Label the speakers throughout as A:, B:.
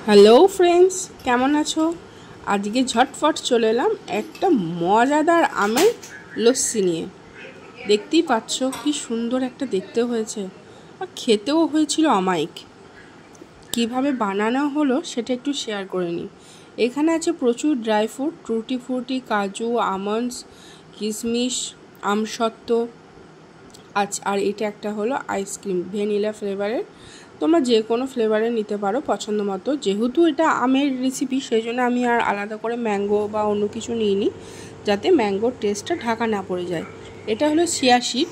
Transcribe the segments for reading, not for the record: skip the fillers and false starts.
A: Hello friends, কেমন আছো? আজকে ঝটফট চলে এলাম একটা মজাদার আমের লস্যি নিয়ে। দেখতেই পাচ্ছ কি সুন্দর একটা দেখতে হয়েছে, আর খেতেও হয়েছিল অমায়িক। কিভাবে বানানো হলো সেটা একটু শেয়ার করে নিই। এখানে আছে প্রচুর ড্রাই ফ্রুট, টুটি ফ্রুটি, কাজু, আমন্ডস, কিশমিশ, আমসত্ত্ব। আচ্ছা, আর এটা একটা হলো আইসক্রিম ভ্যানিলা ফ্লেভারের। তোমরা যে কোনো ফ্লেভারে নিতে পারো পছন্দ মতো। যেহেতু এটা আমের রেসিপি, সেই জন্য আমি আর আলাদা করে ম্যাঙ্গো বা অন্য কিছু নিইনি, যাতে ম্যাঙ্গোর টেস্টটা ঢাকা না পড়ে যায়। এটা হলো চিয়া সিড,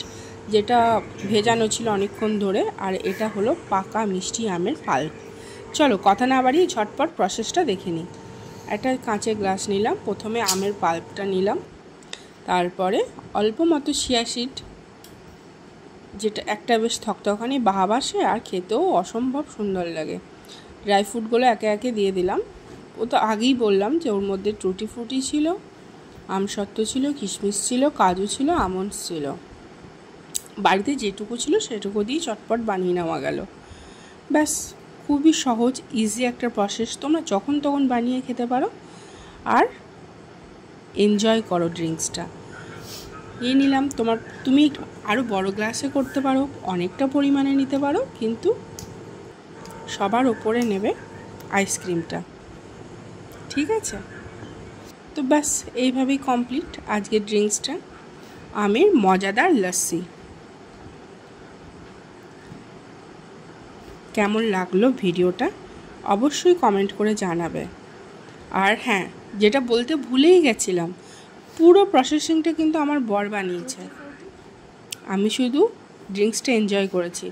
A: যেটা ভেজানো ছিল অনেকক্ষণ ধরে, আর এটা হলো পাকা মিষ্টি আমের পাল্প। চলো কথা না বাড়িয়ে ঝটপট প্রসেসটা দেখে নিই। একটা কাঁচের গ্লাস নিলাম, প্রথমে আমের পাল্পটা নিলাম, তারপরে অল্প মতো চিয়া সিড, যেটা একটা বেশ থকথকানি ভাব আসে আর খেতেও অসম্ভব সুন্দর লাগে। ড্রাই ফ্রুটগুলো একে একে দিয়ে দিলাম। ও তো আগেই বললাম যে ওর মধ্যে টুটি ফ্রুটি ছিল, আমসত্ত্ব ছিল, কিশমিশ ছিল, কাজু ছিল, আমন্ডস ছিল। বাড়িতে যেটুকু ছিল সেটুকু দিয়ে চটপট বানিয়ে নেওয়া গেল। ব্যাস, খুবই সহজ ইজি একটা প্রসেস। তোমরা যখন তখন বানিয়ে খেতে পারো আর এনজয় করো ড্রিঙ্কসটা। নিয়ে নিলাম। তুমি আরও বড় গ্লাসে করতে পারো, অনেকটা পরিমাণে নিতে পারো, কিন্তু সবার ওপরে নেবে আইসক্রিমটা। ঠিক আছে? তো ব্যাস, এইভাবেই কমপ্লিট আজকের ড্রিঙ্কসটা, আমের মজাদার লস্যি। কেমন লাগলো ভিডিওটা অবশ্যই কমেন্ট করে জানাবে। আর হ্যাঁ, যেটা বলতে ভুলেই গেছিলাম, পুরো প্রসেসিংটা কিন্তু আমার বর বানিয়েছে, আমি শুধু ড্রিঙ্কসটা এনজয় করেছি।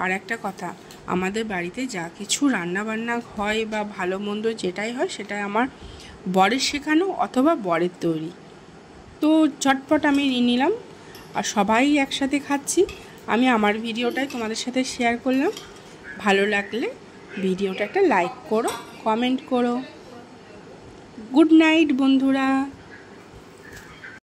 A: আর একটা কথা, আমাদের বাড়িতে যা কিছু রান্নাবান্না হয় বা ভালো মন্দ যেটাই হয়, সেটাই আমার বরের শেখানো অথবা বরের তৈরি। তো ঝটপট আমি নিয়ে নিলাম, আর সবাই একসাথে খাচ্ছি। আমি আমার ভিডিওটাই তোমাদের সাথে শেয়ার করলাম। ভালো লাগলে ভিডিওটা একটা লাইক করো, কমেন্ট করো। গুড নাইট বন্ধুরা।